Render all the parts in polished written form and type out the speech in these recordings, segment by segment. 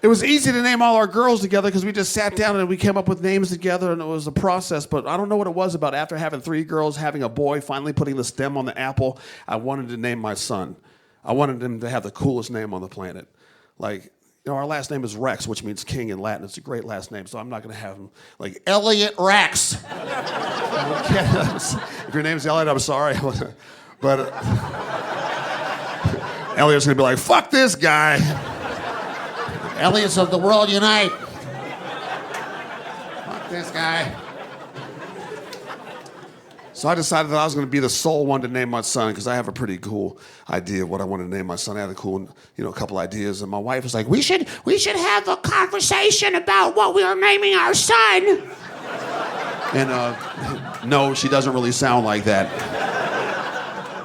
It was easy to name all our girls together because we just sat down and we came up with names together and it was a process. But I don't know what it was about after having 3 girls, having a boy, finally putting the stem on the apple. I wanted to name my son. I wanted him to have the coolest name on the planet. Like, you know, our last name is Rexx, which means king in Latin. It's a great last name, so I'm not going to have him like Elliot Rexx. If your name's Elliot, I'm sorry. But Elliot's going to be like, fuck this guy. Elliot's of the world unite. Fuck this guy. So I decided that I was going to be the sole one to name my son because I have a pretty cool idea of what I wanted to name my son. I had a cool, couple ideas, and my wife was like, "We should have a conversation about what we are naming our son." And no, she doesn't really sound like that.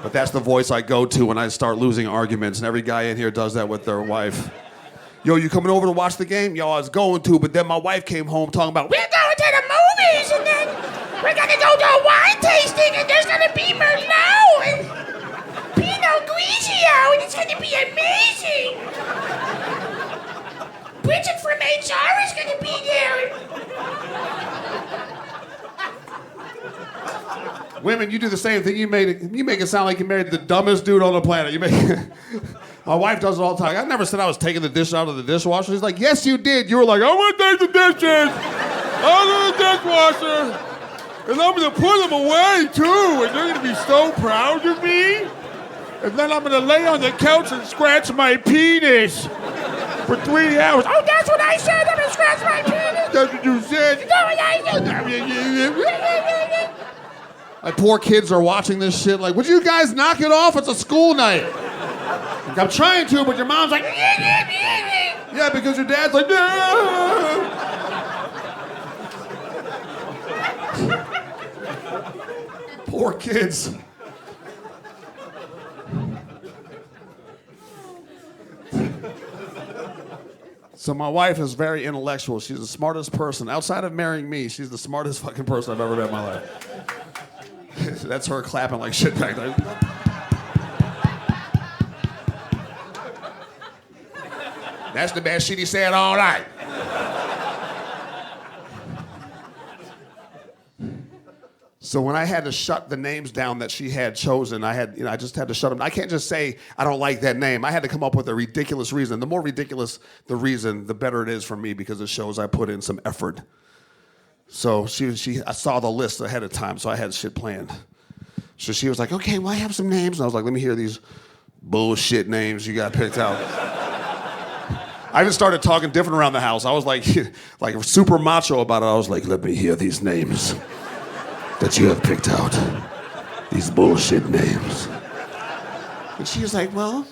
But that's the voice I go to when I start losing arguments, and every guy in here does that with their wife. Yo, you coming over to watch the game? Yo, I was going to, but then my wife came home talking about, we're going to the movies, and then we're going to go to a wine tasting, and there's going to be Merlot and Pinot Grigio, and it's going to be amazing. Bridget from HR is going to be there. Women, you do the same thing. You make it sound like you married the dumbest dude on the planet. My wife does it all the time. I never said I was taking the dish out of the dishwasher. She's like, yes, you did. You were like, I'm going to take the dishes out of the dishwasher, and I'm going to put them away, too, and they're going to be so proud of me. And then I'm going to lay on the couch and scratch my penis for 3 hours. Oh, that's what I said. I'm going to scratch my penis. That's what you said. You know what I said. My poor kids are watching this shit like, would you guys knock it off? It's a school night. Like, I'm trying to, but your mom's like, yeah, because your dad's like, poor kids. So my wife is very intellectual. She's the smartest person. Outside of marrying me, she's the smartest fucking person I've ever met in my life. That's her clapping like shit back there. That's the best shit he said all night. So when I had to shut the names down that she had chosen, I just had to shut them. I can't just say I don't like that name. I had to come up with a ridiculous reason. The more ridiculous the reason, the better it is for me because it shows I put in some effort. So I saw the list ahead of time, so I had shit planned. So she was like, okay, well, I have some names. And I was like, let me hear these bullshit names you got picked out. I even started talking different around the house. I was like super macho about it. I was like, let me hear these names that you have picked out. These bullshit names. And she was like, well,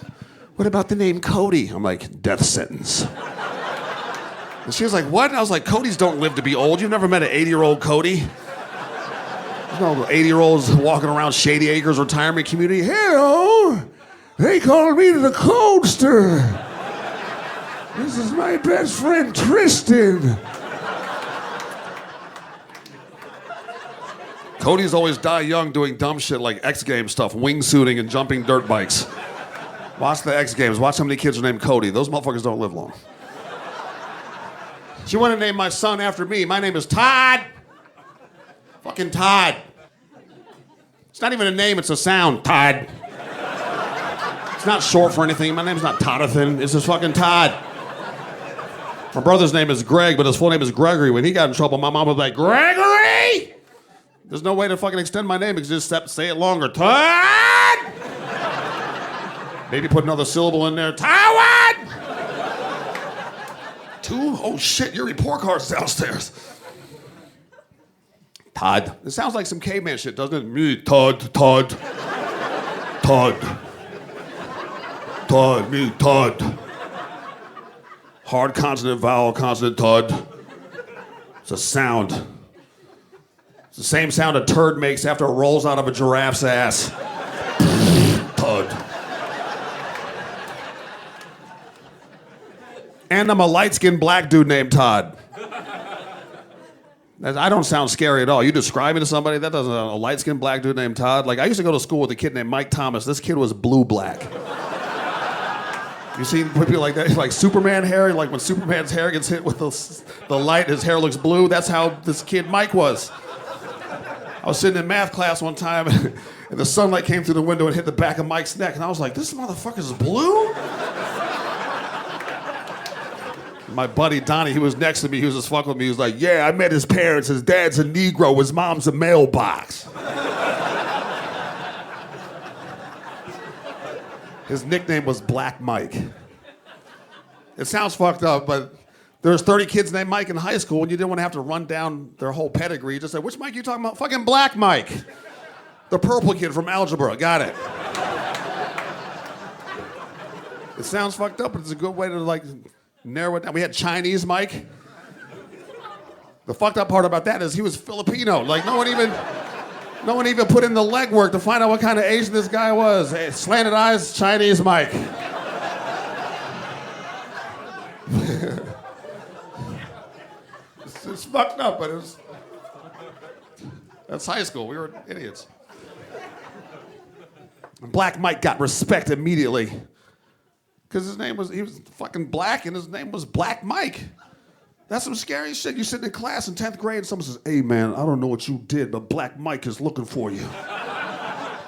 what about the name Cody? I'm like, death sentence. And she was like, what? And I was like, Codys don't live to be old. You've never met an 80-year-old Cody? There's no 80-year-olds walking around Shady Acres retirement community. Hello, they call me the Codester. This is my best friend, Tristan. Codys always die young doing dumb shit like X Games stuff, wingsuiting and jumping dirt bikes. Watch the X Games. Watch how many kids are named Cody. Those motherfuckers don't live long. She wanted to name my son after me. My name is Todd. Fucking Todd. It's not even a name, it's a sound. Todd. It's not short for anything. My name's not Toddathan. It's just fucking Todd. My brother's name is Greg, but his full name is Gregory. When he got in trouble, my mom was like, Gregory! There's no way to fucking extend my name. Just say it longer. Todd! Maybe put another syllable in there. Todd! 2? Oh shit, your report card's downstairs. Todd. It sounds like some caveman shit, doesn't it? Me, Todd. Todd, me, Todd. Hard consonant, vowel, consonant, Todd. It's a sound. It's the same sound a turd makes after it rolls out of a giraffe's ass. Todd. And I'm a light-skinned black dude named Todd. I don't sound scary at all. You describe me to somebody, that doesn't a light-skinned black dude named Todd. Like, I used to go to school with a kid named Mike Thomas. This kid was blue-black. You seen people like that? Like Superman hair, like when Superman's hair gets hit with the light, his hair looks blue. That's how this kid Mike was. I was sitting in math class one time, and the sunlight came through the window and hit the back of Mike's neck, and I was like, this motherfucker's blue? My buddy Donnie, he was next to me, he was just fucking with me. He was like, yeah, I met his parents. His dad's a Negro, his mom's a mailbox. His nickname was Black Mike. It sounds fucked up, but there was 30 kids named Mike in high school, and you didn't want to have to run down their whole pedigree. You just said, which Mike are you talking about? Fucking Black Mike. The purple kid from algebra. Got it. It sounds fucked up, but it's a good way to like narrow it down. We had Chinese Mike. The fucked up part about that is he was Filipino. Like no one even put in the legwork to find out what kind of Asian this guy was. Hey, slanted eyes, Chinese Mike. It's fucked up, but that's high school. We were idiots. And Black Mike got respect immediately. Because he was fucking black and his name was Black Mike. That's some scary shit. You sit in class in 10th grade and someone says, hey man, I don't know what you did, but Black Mike is looking for you.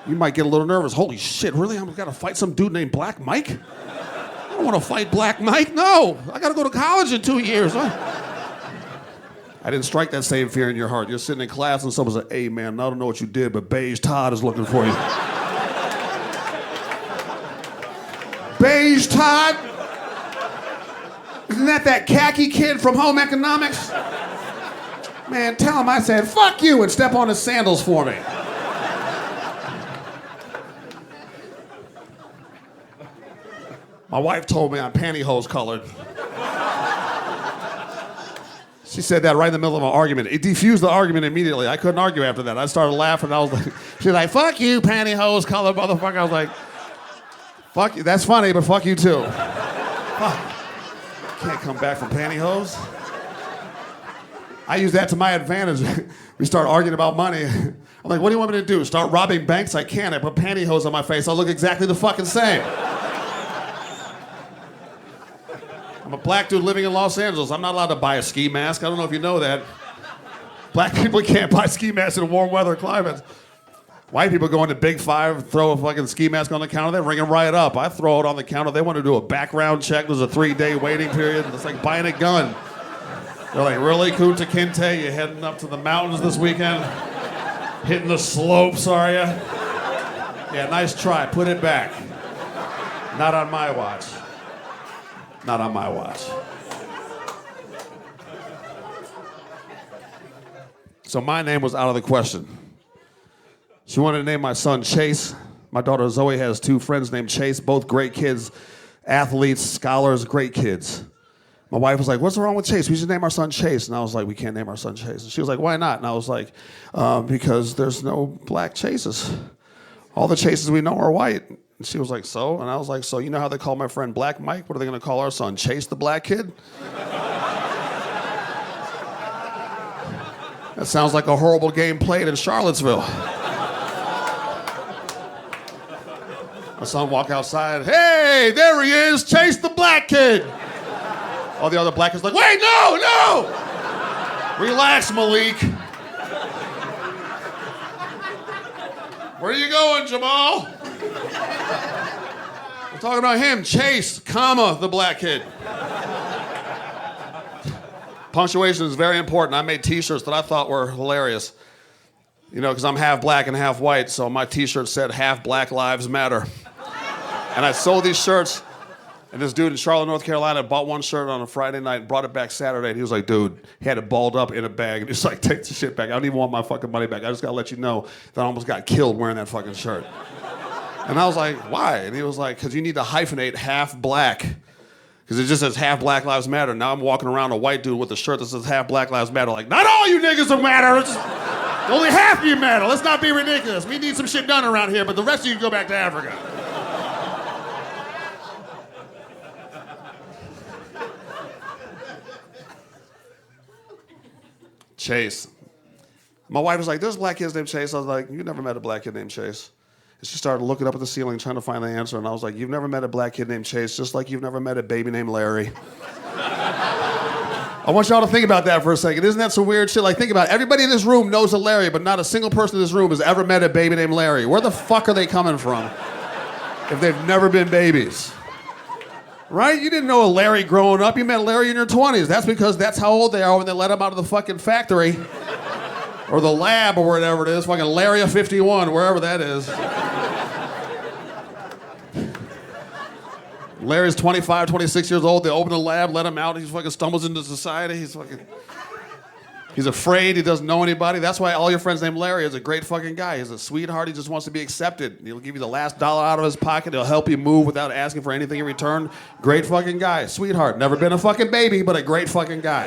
You might get a little nervous. Holy shit, really? I'm gonna fight some dude named Black Mike? I don't wanna fight Black Mike, no. I gotta go to college in 2 years. I didn't strike that same fear in your heart. You're sitting in class and someone says, hey man, I don't know what you did, but Beige Todd is looking for you. Beige Todd? Isn't that khaki kid from Home Economics? Man, tell him I said, fuck you, and step on his sandals for me. My wife told me I'm pantyhose colored. She said that right in the middle of an argument. It defused the argument immediately. I couldn't argue after that. I started laughing. I was like, she's like, fuck you, pantyhose colored motherfucker. I was like, fuck you. That's funny, but fuck you too. Fuck. Can't come back from pantyhose. I use that to my advantage. We start arguing about money. I'm like, what do you want me to do? Start robbing banks? I can't. I put pantyhose on my face. I'll look exactly the fucking same. I'm a black dude living in Los Angeles. I'm not allowed to buy a ski mask. I don't know if you know that. Black people can't buy ski masks in warm weather climates. White people go into Big Five, throw a fucking ski mask on the counter, they ring it right up. I throw it on the counter. They want to do a background check. There's a 3-day waiting period. It's like buying a gun. They're like, really, Kunta Kinte? You heading up to the mountains this weekend? Hitting the slopes, are you? Yeah, nice try. Put it back. Not on my watch. Not on my watch. So my name was out of the question. She wanted to name my son Chase. My daughter Zoe has 2 friends named Chase, both great kids, athletes, scholars, great kids. My wife was like, what's wrong with Chase? We should name our son Chase. And I was like, we can't name our son Chase. And she was like, why not? And I was like, because there's no black Chases. All the Chases we know are white. And she was like, so? And I was like, so you know how they call my friend Black Mike? What are they going to call our son? Chase the black kid? That sounds like a horrible game played in Charlottesville. My son walk outside, hey, there he is, Chase the black kid. All the other black kids like, wait, no! Relax, Malik. Where are you going, Jamal? We're talking about him, Chase, comma, the black kid. Punctuation is very important. I made t-shirts that I thought were hilarious. You know, because I'm half black and half white, so my t-shirt said, half Black Lives Matter. And I sold these shirts, and this dude in Charlotte, North Carolina, bought one shirt on a Friday night and brought it back Saturday, and he was like, dude, he had it balled up in a bag, and he was like, take the shit back. I don't even want my fucking money back. I just gotta let you know that I almost got killed wearing that fucking shirt. And I was like, why? And he was like, because you need to hyphenate half black. Because it just says half Black Lives Matter. Now I'm walking around a white dude with a shirt that says half Black Lives Matter. Like, not all you niggas will matter. It's just, only half of you matter. Let's not be ridiculous. We need some shit done around here, but the rest of you can go back to Africa. Chase. My wife was like, there's black kids named Chase. I was like, you never met a black kid named Chase. She started looking up at the ceiling, trying to find the answer, and I was like, you've never met a black kid named Chase, just like you've never met a baby named Larry. I want y'all to think about that for a second. Isn't that some weird shit? Like, think about it. Everybody in this room knows a Larry, but not a single person in this room has ever met a baby named Larry. Where the fuck are they coming from if they've never been babies? Right? You didn't know a Larry growing up. You met Larry in your 20s. That's because that's how old they are when they let them out of the fucking factory or the lab or whatever it is. Fucking Larry 51, wherever that is. Larry's 25, 26 years old. They open the lab, let him out. He fucking stumbles into society. He's afraid. He doesn't know anybody. That's why all your friends named Larry is a great fucking guy. He's a sweetheart. He just wants to be accepted. He'll give you the last dollar out of his pocket. He'll help you move without asking for anything in return. Great fucking guy. Sweetheart. Never been a fucking baby, but a great fucking guy.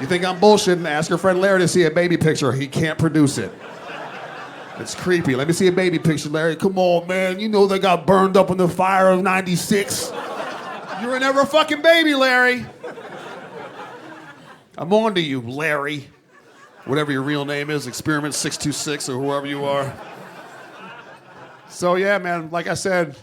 You think I'm bullshitting? Ask your friend Larry to see a baby picture. He can't produce it. It's creepy. Let me see a baby picture, Larry. Come on, man. You know they got burned up in the fire of '96. You were never a fucking baby, Larry. I'm on to you, Larry. Whatever your real name is, Experiment 626 or whoever you are. So yeah, man, like I said,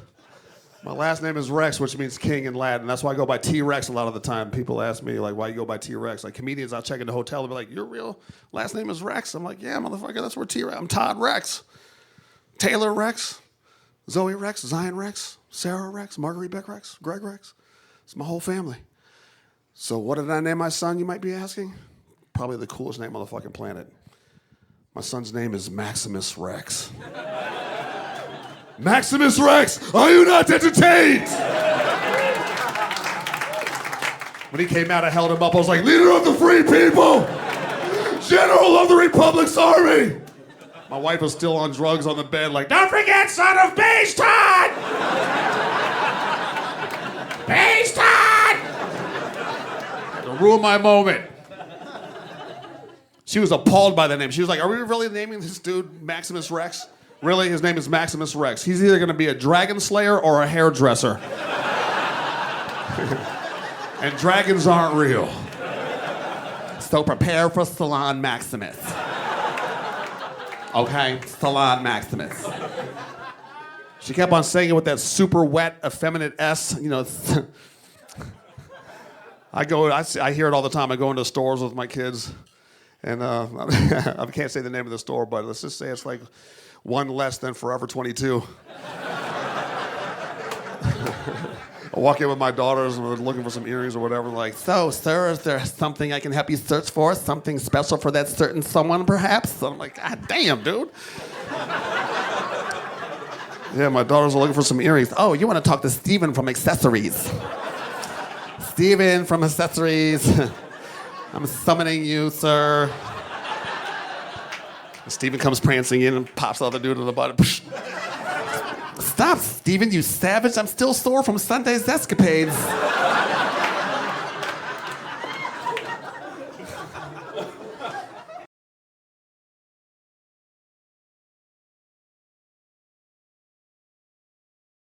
my last name is Rex, which means king in Latin. That's why I go by T-Rex a lot of the time. People ask me, like, why you go by T-Rex? Like, comedians, I'll check in the hotel, they'll be like, your real last name is Rex? I'm like, yeah, motherfucker, that's where T-Rex. I'm Todd Rexx. Taylor Rexx. Zoe Rexx. Zion Rexx. Sarah Rexx. Marguerite Beck Rexx. Greg Rexx. It's my whole family. So what did I name my son, you might be asking? Probably the coolest name on the fucking planet. My son's name is Maximus Rex. Maximus Rex, are you not entertained? When he came out, I held him up. I was like, leader of the free people, general of the Republic's army. My wife was still on drugs on the bed, like, don't forget, son of Beige Todd! Beige Todd! Had to ruin my moment. She was appalled by the name. She was like, are we really naming this dude Maximus Rex? Really? His name is Maximus Rex. He's either going to be a dragon slayer or a hairdresser. And dragons aren't real. So prepare for Salon Maximus. Okay? Salon Maximus. She kept on saying it with that super wet, effeminate S. You know, I hear it all the time. I go into stores with my kids. And I can't say the name of the store, but let's just say it's like one less than Forever 22. I walk in with my daughters and we're looking for some earrings or whatever. Like, so, sir, is there something I can help you search for? Something special for that certain someone, perhaps? So I'm like, God damn, dude. Yeah, my daughters are looking for some earrings. Oh, you want to talk to Steven from Accessories. Steven from Accessories. I'm summoning you, sir. Steven comes prancing in and pops the other dude in the butt. Stop, Steven, you savage. I'm still sore from Sunday's escapades.